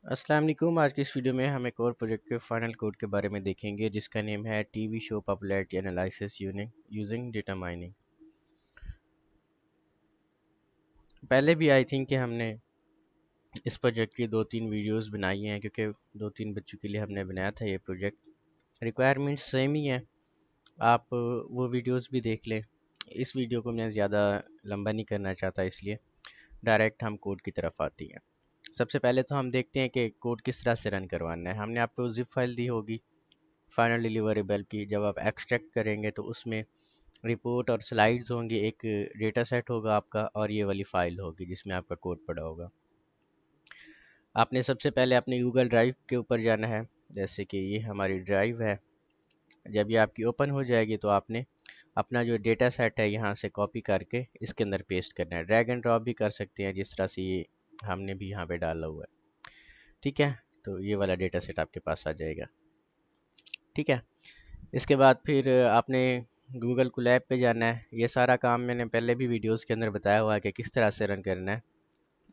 अस्सलाम वालेकुम। आज की इस वीडियो में हम एक और प्रोजेक्ट के फाइनल कोड के बारे में देखेंगे जिसका नेम है TV show popularity analysis using data mining. पहले भी आई थिंक कि हमने इस प्रोजेक्ट की 2-3 वीडियोस बनाई हैं, क्योंकि 2-3 बच्चों के लिए हमने बनाया था ये प्रोजेक्ट। रिक्वायरमेंट्स सेम ही है, आप वो वीडियोस भी देख लें। इस वीडियो को मैं ज़्यादा लंबा नहीं करना चाहता, इसलिए डायरेक्ट हम कोड की तरफ आती हैं। सबसे पहले तो हम देखते हैं कि कोड किस तरह से रन करवाना है। हमने आपको जिप फाइल दी होगी फाइनल डिलीवरेबल की। जब आप एक्सट्रैक्ट करेंगे तो उसमें रिपोर्ट और स्लाइड्स होंगी, एक डेटा सेट होगा आपका, और ये वाली फ़ाइल होगी जिसमें आपका कोड पड़ा होगा। आपने सबसे पहले अपने गूगल ड्राइव के ऊपर जाना है। जैसे कि ये हमारी ड्राइव है। जब ये आपकी ओपन हो जाएगी तो आपने अपना जो डेटा सेट है यहाँ से कॉपी करके इसके अंदर पेस्ट करना है। ड्रैग एंड ड्रॉप भी कर सकते हैं, जिस तरह से ये हमने भी यहाँ पे डाला हुआ है। ठीक है, तो ये वाला डेटा सेट आपके पास आ जाएगा। ठीक है, इसके बाद फिर आपने गूगल कोलैब पे जाना है। ये सारा काम मैंने पहले भी वीडियोस के अंदर बताया हुआ है कि किस तरह से रन करना है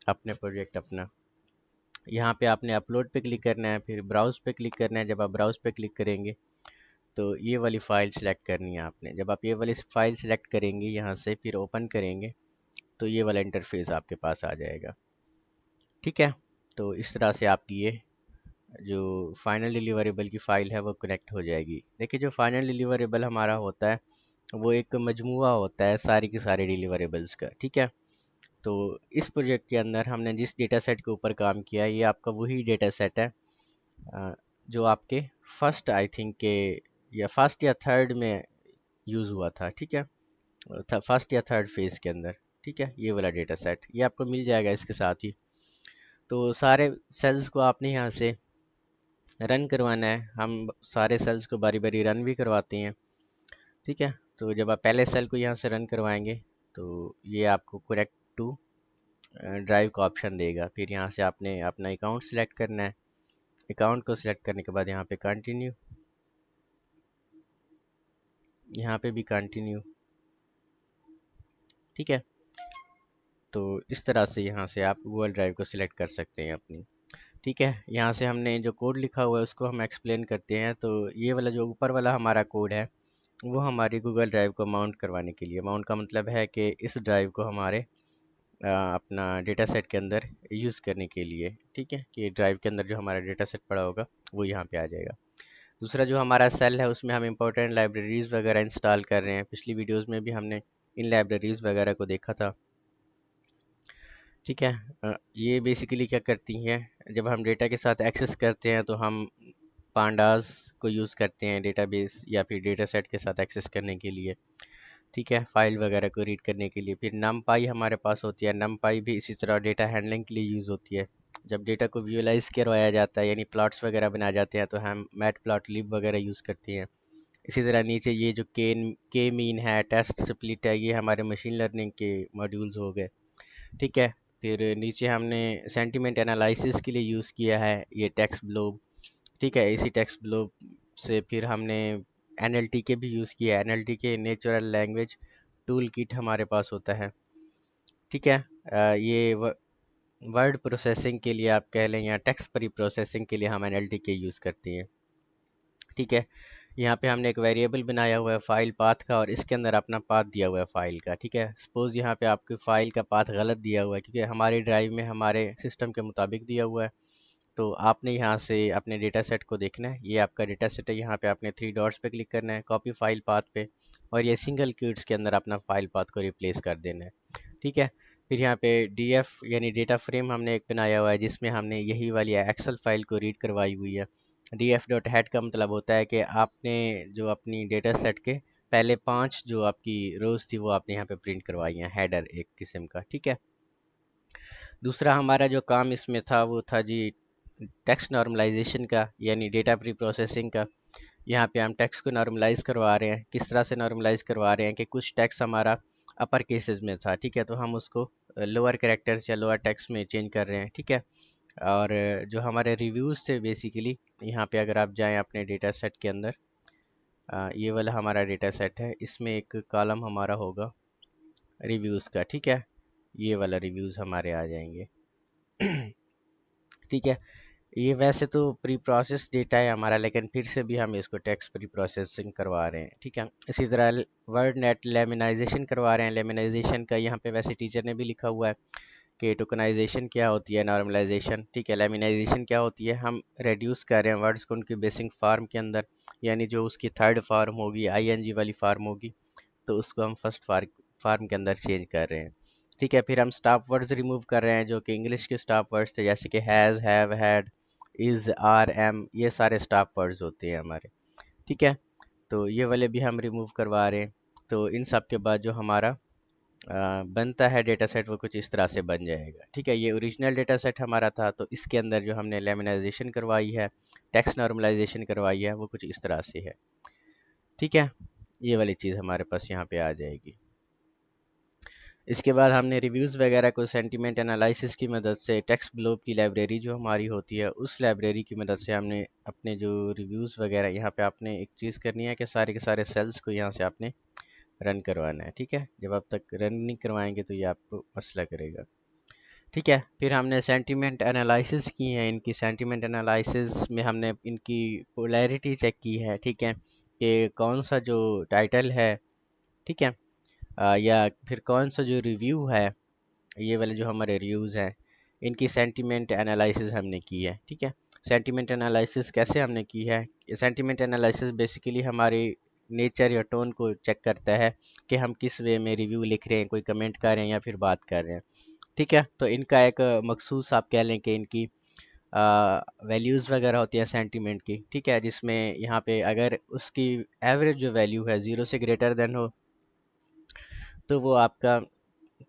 अपने प्रोजेक्ट अपना। यहाँ पे आपने अपलोड पे क्लिक करना है, फिर ब्राउज़ पे क्लिक करना है। जब आप ब्राउज़ पे क्लिक करेंगे तो ये वाली फ़ाइल सेलेक्ट करनी है आपने। जब आप ये वाली फ़ाइल सेलेक्ट करेंगे यहाँ से, फिर ओपन करेंगे तो ये वाला इंटरफेस आपके पास आ जाएगा। ठीक है, तो इस तरह से आपकी ये जो फाइनल डिलीवरेबल की फ़ाइल है वो कनेक्ट हो जाएगी। देखिए, जो फाइनल डिलीवरेबल हमारा होता है वो एक मजमूआ होता है सारी की सारी डिलीवरेबल्स का। ठीक है, तो इस प्रोजेक्ट के अंदर हमने जिस डेटा सेट के ऊपर काम किया है ये आपका वही डेटा सेट है जो आपके फर्स्ट आई थिंक के या फर्स्ट या थर्ड में यूज़ हुआ था। ठीक है, फर्स्ट या थर्ड फेज़ के अंदर। ठीक है, ये वाला डेटा सेट ये आपको मिल जाएगा इसके साथ ही। तो सारे सेल्स को आपने यहाँ से रन करवाना है। हम सारे सेल्स को बारी बारी रन भी करवाते हैं। ठीक है, तो जब आप पहले सेल को यहाँ से रन करवाएंगे तो ये आपको कनेक्ट टू ड्राइव का ऑप्शन देगा। फिर यहाँ से आपने अपना अकाउंट सेलेक्ट करना है। अकाउंट को सिलेक्ट करने के बाद यहाँ पे कंटिन्यू, यहाँ पे भी कंटिन्यू। ठीक है, तो इस तरह से यहाँ से आप गूगल ड्राइव को सिलेक्ट कर सकते हैं अपनी। ठीक है, यहाँ से हमने जो कोड लिखा हुआ है उसको हम एक्सप्लेन करते हैं। तो ये वाला जो ऊपर वाला हमारा कोड है वो हमारी गूगल ड्राइव को माउंट करवाने के लिए। माउंट का मतलब है कि इस ड्राइव को हमारे अपना डेटा सेट के अंदर यूज़ करने के लिए। ठीक है, कि ड्राइव के अंदर जो हमारा डेटा सेट पड़ा होगा वो यहाँ पे आ जाएगा। दूसरा जो हमारा सेल है उसमें हम इंपॉर्टेंट लाइब्रेरीज़ वगैरह इंस्टॉल कर रहे हैं। पिछली वीडियोस में भी हमने इन लाइब्रेरीज़ वगैरह को देखा था। ठीक है, ये बेसिकली क्या करती हैं, जब हम डेटा के साथ एक्सेस करते हैं तो हम पांडास को यूज़ करते हैं डेटाबेस या फिर डेटा सेट के साथ एक्सेस करने के लिए। ठीक है, फाइल वगैरह को रीड करने के लिए। फिर नमपाई हमारे पास होती है। नमपाई भी इसी तरह डेटा हैंडलिंग के लिए यूज़ होती है। जब डेटा को विजुअलाइज करवाया जाता है यानी प्लॉट्स वगैरह बनाए जाते हैं तो हम मैट प्लॉट लिब वगैरह यूज़ करते हैं। इसी तरह नीचे ये जो के मीन है, टेस्ट स्प्लिट है, ये हमारे मशीन लर्निंग के मॉड्यूल्स हो गए। ठीक है, फिर नीचे हमने सेंटिमेंट एनालिसिस के लिए यूज़ किया है ये टेक्स्ट ब्लोब। ठीक है, इसी टेक्स्ट ब्लोब से फिर हमने एनएलटीके भी यूज़ किया है। NLTK natural language tool kit हमारे पास होता है। ठीक है, ये वर्ड प्रोसेसिंग के लिए आप कह लें या टेक्स्ट प्री प्रोसेसिंग के लिए हम एनएलटीके यूज़ करते हैं। ठीक है, यहाँ पे हमने एक वेरिएबल बनाया हुआ है फाइल पाथ का, और इसके अंदर अपना पाथ दिया हुआ है फाइल का। ठीक है, सपोज़ यहाँ पे आपकी फ़ाइल का पाथ गलत दिया हुआ है क्योंकि हमारी ड्राइव में हमारे सिस्टम के मुताबिक दिया हुआ है। तो आपने यहाँ से अपने डेटा सेट को देखना है। ये आपका डेटा सेट है, यहाँ पे आपने 3 डॉट्स पे क्लिक करना है, कॉपी फाइल पाथ पे, और ये सिंगल क्यूट्स के अंदर अपना फाइल पाथ को रिप्लेस कर देना है। ठीक है, फिर यहाँ पे डीएफ यानी डेटा फ्रेम हमने एक बनाया हुआ है जिसमें हमने यही वाली एक्सेल फाइल को रीड करवाई हुई है। डीएफ डॉट हेड का मतलब होता है कि आपने जो अपनी डेटा सेट के पहले 5 जो आपकी रोज थी वो आपने यहाँ पे प्रिंट करवाई हैं, हेडर एक किस्म का। ठीक है, दूसरा हमारा जो काम इसमें था वो था जी टेक्स्ट नॉर्मलाइजेशन का, यानी डेटा प्री प्रोसेसिंग का। यहाँ पे हम टेक्स्ट को नॉर्मलाइज करवा रहे हैं। किस तरह से नॉर्मलाइज करवा रहे हैं कि कुछ टेक्स्ट हमारा अपर केसेस में था। ठीक है, तो हम उसको लोअर कैरेक्टर्स या लोअर टेक्स्ट में चेंज कर रहे हैं। ठीक है, और जो हमारे रिव्यूज़ थे बेसिकली, यहाँ पे अगर आप जाएं अपने डेटा सेट के अंदर, ये वाला हमारा डेटा सेट है, इसमें एक कॉलम हमारा होगा रिव्यूज़ का। ठीक है, ये वाला रिव्यूज़ हमारे आ जाएंगे। ठीक है, ये वैसे तो प्री प्रोसेस डेटा है हमारा, लेकिन फिर से भी हम इसको टेक्स्ट प्री प्रोसेसिंग करवा रहे हैं, ठीक है। इसी तरह वर्ड नेट लेमिनाइजेशन करवा रहे हैं। लेमिनाइजेशन का यहाँ पे वैसे टीचर ने भी लिखा हुआ है कि टोकनाइजेशन क्या होती है, नॉर्मलाइजेशन, ठीक है। लेमिनाइजेशन क्या होती है, हम रेड्यूस कर रहे हैं वर्ड्स को उनकी बेसिक फार्म के अंदर, यानी जो उसकी थर्ड फार्म होगी, आईएनजी वाली फार्म होगी, तो उसको हम फर्स्ट फार्म के अंदर चेंज कर रहे हैं, ठीक है। फिर हम स्टॉप वर्ड्स रिमूव कर रहे हैं जो कि इंग्लिश के स्टॉप वर्ड्स थे, जैसे कि has, have, had, is, are, am, ये सारे स्टॉप वर्ड्स होते हैं हमारे, ठीक है। तो ये वाले भी हम रिमूव करवा रहे हैं। तो इन सब के बाद जो हमारा बनता है डेटा सेट वो कुछ इस तरह से बन जाएगा, ठीक है। ये ओरिजिनल डेटा सेट हमारा था, तो इसके अंदर जो हमने लेमिनाइजेशन करवाई है, टेक्स्ट नॉर्मलाइजेशन करवाई है, वो कुछ इस तरह से है, ठीक है। ये वाली चीज़ हमारे पास यहाँ पे आ जाएगी। इसके बाद हमने रिव्यूज़ वगैरह को सेंटीमेंट एनालिसिस की मदद से, टेक्स्ट ब्लोब की लाइब्रेरी जो हमारी होती है उस लाइब्रेरी की मदद से हमने अपने जो रिव्यूज़ वगैरह, यहाँ पे आपने एक चीज़ करनी है कि सारे के सारे सेल्स को यहाँ से आपने रन करवाना है, ठीक है। जब आप तक रन नहीं करवाएंगे तो ये आपको मसला करेगा, ठीक है। फिर हमने सेंटीमेंट एनालिसिस की है। इनकी सेंटीमेंट एनालिसिस में हमने इनकी पोलैरिटी चेक की है, ठीक है, कि कौन सा जो टाइटल है, ठीक है, या फिर कौन सा जो रिव्यू है, ये वाले जो हमारे रिव्यूज़ हैं, इनकी सेंटीमेंट एनालिसिस हमने की है, ठीक है। सेंटीमेंट एनालिसिस कैसे हमने की है, सेंटीमेंट एनालिसिस बेसिकली हमारी नेचर या टोन को चेक करता है कि हम किस वे में रिव्यू लिख रहे हैं, कोई कमेंट कर रहे हैं या फिर बात कर रहे हैं, ठीक है। तो इनका एक मखसूस आप कह लें कि इनकी वैल्यूज़ वगैरह होती है सेंटीमेंट की, ठीक है, जिसमें यहाँ पे अगर उसकी एवरेज जो वैल्यू है ज़ीरो से ग्रेटर देन हो तो वो आपका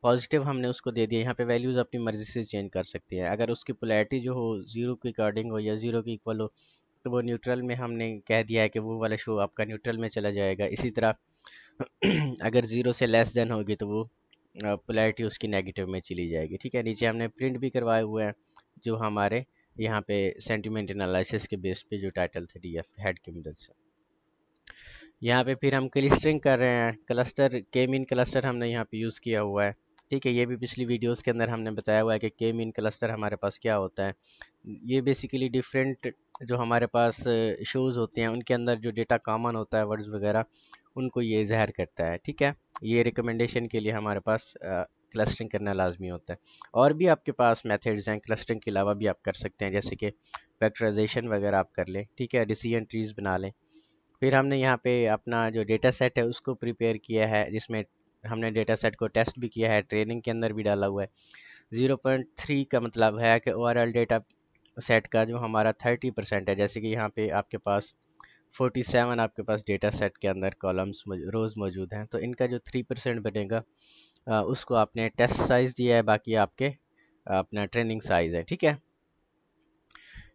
पॉजिटिव हमने उसको दे दिया। यहाँ पे वैल्यूज़ अपनी मर्ज़ी से चेंज कर सकती हैं। अगर उसकी पोलैरिटी जो हो ज़ीरो के अकॉर्डिंग हो या ज़ीरो के इक्वल हो तो वो न्यूट्रल में हमने कह दिया है कि वो वाला शो आपका न्यूट्रल में चला जाएगा। इसी तरह अगर ज़ीरो से लेस देन होगी तो वो पोलैरिटी उसकी नेगेटिव में चली जाएगी, ठीक है। नीचे हमने प्रिंट भी करवाए हुए हैं जो हमारे यहाँ पे सेंटिमेंट एनालिसिस के बेस पे जो टाइटल थे डीएफ हेड की मदद से। यहाँ पे फिर हम क्लस्टरिंग कर रहे हैं। क्लस्टर के मीन क्लस्टर हमने यहाँ पे यूज़ किया हुआ है, ठीक है। ये भी पिछली वीडियोस के अंदर हमने बताया हुआ है कि के मीन क्लस्टर हमारे पास क्या होता है। ये बेसिकली डिफरेंट जो हमारे पास शोज़ होते हैं उनके अंदर जो डेटा कॉमन होता है, वर्ड्स वगैरह, उनको ये ज़ाहिर करता है, ठीक है। ये रिकमेंडेशन के लिए हमारे पास क्लस्टरिंग करना लाजमी होता है। और भी आपके पास मेथड्स हैं क्लस्टरिंग के अलावा भी आप कर सकते हैं, जैसे कि फैक्टराइजेशन वगैरह आप कर लें, ठीक है, डिसीजन ट्रीज बना लें। फिर हमने यहाँ पे अपना जो डेटा सेट है उसको प्रिपेयर किया है, जिसमें हमने डेटा सेट को टेस्ट भी किया है, ट्रेनिंग के अंदर भी डाला हुआ है। 0.3 का मतलब है कि ओवरऑल डेटा सेट का जो हमारा 30% है, जैसे कि यहाँ पे आपके पास 47 आपके पास डेटा सेट के अंदर कॉलम्स रोज़ मौजूद हैं, तो इनका जो 3% बनेगा उसको आपने टेस्ट साइज़ दिया है, बाकी आपके अपना ट्रेनिंग साइज़ है, ठीक है।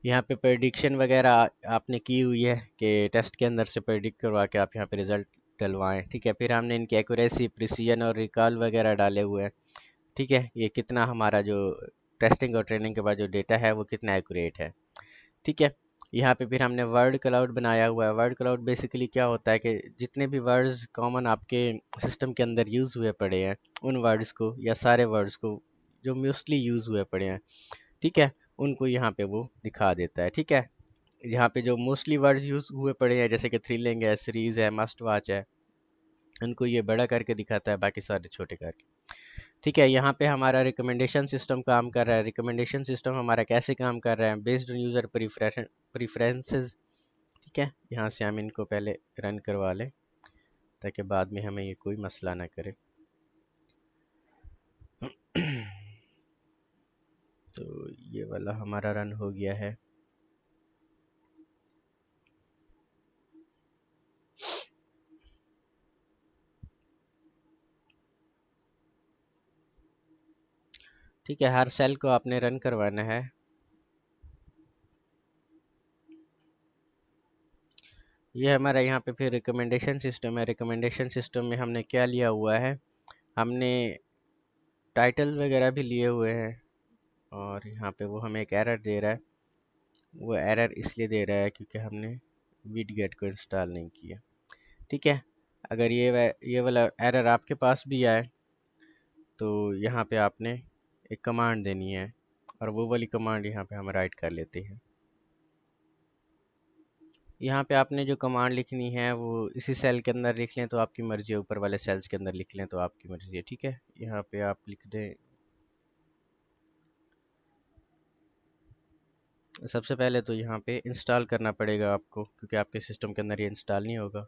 यहाँ पे प्रेडिक्शन वगैरह आपने की हुई है कि टेस्ट के अंदर से प्रेडिक्ट करवा के आप यहाँ पे रिजल्ट डलवाएं, ठीक है। फिर हमने इनकी एक्यूरेसी, प्रिसीजन और रिकॉल वगैरह डाले हुए हैं, ठीक है। ये कितना हमारा जो टेस्टिंग और ट्रेनिंग के बाद जो डेटा है वो कितना एक्यूरेट है, ठीक है। यहाँ पे फिर हमने वर्ड क्लाउड बनाया हुआ है। वर्ड क्लाउड बेसिकली क्या होता है कि जितने भी वर्ड्स कॉमन आपके सिस्टम के अंदर यूज़ हुए पड़े हैं उन वर्ड्स को या सारे वर्ड्स को जो मोस्टली यूज़ हुए पड़े हैं, ठीक है, उनको यहाँ पे वो दिखा देता है, ठीक है। यहाँ पे जो मोस्टली वर्ड्स यूज़ हुए पड़े हैं जैसे कि थ्रिलिंग है, सीरीज़ है, मस्ट वॉच है, उनको ये बड़ा करके दिखाता है, बाकी सारे छोटे करके, ठीक है। यहाँ पे हमारा रिकमेंडेशन सिस्टम काम कर रहा है। रिकमेंडेशन सिस्टम हमारा कैसे काम कर रहा है, बेस्ड ऑन यूज़र प्रीफरेंसेस, ठीक है। यहाँ से हम इनको पहले रन करवा लें ताकि बाद में हमें ये कोई मसला ना करे। तो ये वाला हमारा रन हो गया है। ठीक है, हर सेल को आपने रन करवाना है। ये हमारा यहाँ पे फिर रिकमेंडेशन सिस्टम है। रिकमेंडेशन सिस्टम में हमने क्या लिया हुआ है, हमने टाइटल वगैरह भी लिए हुए हैं, और यहाँ पे वो हमें एक एरर दे रहा है। वो एरर इसलिए दे रहा है क्योंकि हमने विडगेट को इंस्टॉल नहीं किया, ठीक है। अगर ये वाला एरर आपके पास भी आए तो यहाँ पे आपने एक कमांड देनी है, और वो वाली कमांड यहाँ पे हम राइट कर लेते हैं। यहाँ पे आपने जो कमांड लिखनी है वो इसी सेल के अंदर लिख लें तो आपकी मर्जी है, ऊपर वाले सेल्स के अंदर लिख लें तो आपकी मर्जी है। ठीक है, यहाँ पे आप लिख दें। सबसे पहले तो यहाँ पे इंस्टॉल करना पड़ेगा आपको, क्योंकि आपके सिस्टम के अंदर ये इंस्टॉल नहीं होगा।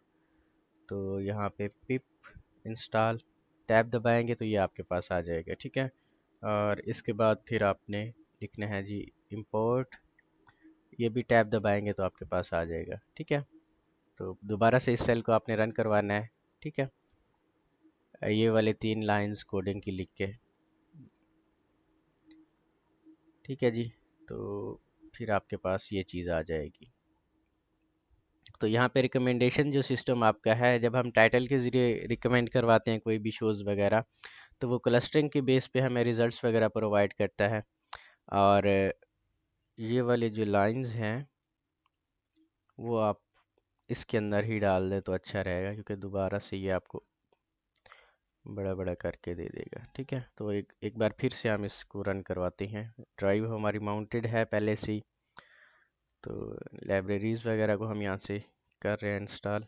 तो यहाँ पे पिप इंस्टॉल टैब दबाएंगे तो ये आपके पास आ जाएगा। ठीक है, और इसके बाद फिर आपने लिखना है जी इंपोर्ट, ये भी टैब दबाएंगे तो आपके पास आ जाएगा। ठीक है, तो दोबारा से इस सेल को आपने रन करवाना है। ठीक है, ये वाले 3 लाइंस कोडिंग की लिख के। ठीक है जी, तो फिर आपके पास ये चीज़ आ जाएगी। तो यहाँ पे रिकमेंडेशन जो सिस्टम आपका है, जब हम टाइटल के ज़रिए रिकमेंड करवाते हैं कोई भी शोज़ वगैरह, तो वो क्लस्टरिंग के बेस पे हमें रिजल्ट्स वगैरह प्रोवाइड करता है। और ये वाले जो लाइंस हैं वो आप इसके अंदर ही डाल दें तो अच्छा रहेगा, क्योंकि दोबारा से ये आपको बड़ा बड़ा करके दे देगा। ठीक है, तो एक एक बार फिर से हम इसको रन करवाते हैं। ड्राइव हमारी माउंटेड है पहले से ही, तो लाइब्रेरीज़ वगैरह को हम यहाँ से कर रहे हैं इंस्टॉल।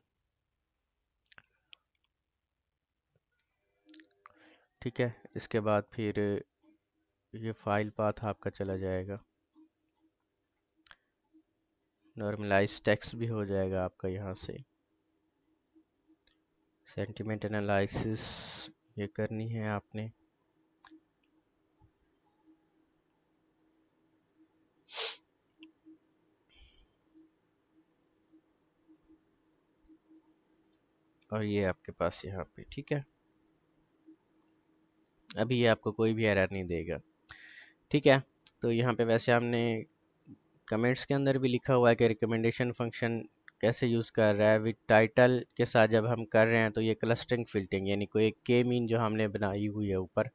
ठीक है, इसके बाद फिर ये फाइल पाथ आपका चला जाएगा, नॉर्मलाइज टेक्स्ट भी हो जाएगा आपका यहाँ से। सेंटिमेंट एनालिसिस ये करनी है आपने। और ये आपके पास यहाँ पे। ठीक है, अभी ये आपको कोई भी एरर नहीं देगा। ठीक है, तो यहाँ पे वैसे हमने कमेंट्स के अंदर भी लिखा हुआ है कि रिकमेंडेशन फंक्शन कैसे यूज़ कर रहा है विद टाइटल के साथ। जब हम कर रहे हैं तो ये क्लस्टरिंग फिल्टरिंग, यानी कोई एक के मीन जो हमने बनाई हुई है ऊपर,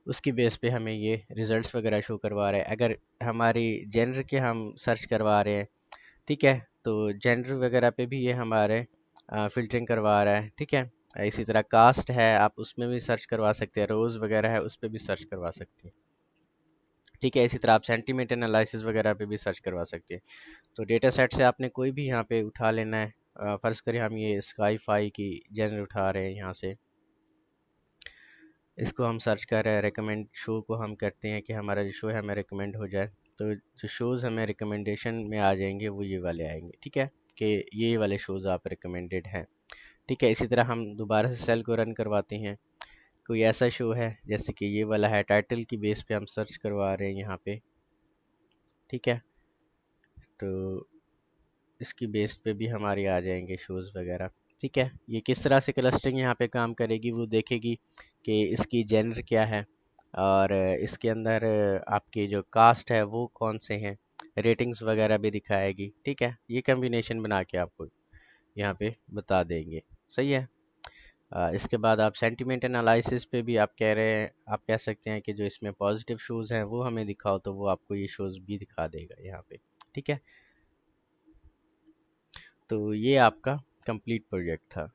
उसकी बेस पे हमें ये रिजल्ट्स वगैरह शो करवा रहा है। अगर हमारी जेंडर के हम सर्च करवा रहे हैं, ठीक है, तो जेंडर वगैरह पे भी ये हमारे फ़िल्टरिंग करवा रहा है। ठीक है, इसी तरह कास्ट है, आप उसमें भी सर्च करवा सकते हैं, रोज़ वगैरह है उस पर भी सर्च करवा सकते हैं। ठीक है, इसी तरह आप सेंटीमेंट एनालिसिस वगैरह पे भी सर्च करवा सकते हैं। तो डेटा सेट से आपने कोई भी यहाँ पे उठा लेना है। फ़र्ज़ करें हम ये स्काई फाई की जेनर उठा रहे हैं यहाँ से, इसको हम सर्च कर रहे हैं, रिकमेंड शो को हम करते हैं कि हमारा जो शो है हमें रिकमेंड हो जाए। तो जो शोज़ हमें रिकमेंडेशन में आ जाएंगे वो ये वाले आएंगे। ठीक है, कि ये वाले शोज़ आप रिकमेंडेड हैं। ठीक है, इसी तरह हम दोबारा से सेल को रन करवाते हैं। कोई ऐसा शो है जैसे कि ये वाला है, टाइटल की बेस पे हम सर्च करवा रहे हैं यहाँ पे। ठीक है, तो इसकी बेस पे भी हमारे आ जाएंगे शोज़ वगैरह। ठीक है, ये किस तरह से क्लस्टरिंग यहाँ पे काम करेगी वो देखेगी कि इसकी जेंडर क्या है, और इसके अंदर आपकी जो कास्ट है वो कौन से हैं, रेटिंग्स वगैरह भी दिखाएगी। ठीक है, ये कम्बिनेशन बना के आपको यहाँ पे बता देंगे। सही है। इसके बाद आप सेंटिमेंट एनालिसिस पे भी आप कह रहे हैं, आप कह सकते हैं कि जो इसमें पॉजिटिव शोज़ हैं वो हमें दिखाओ, तो वो आपको ये शोज़ भी दिखा देगा यहाँ पे। ठीक है, तो ये आपका कंप्लीट प्रोजेक्ट था।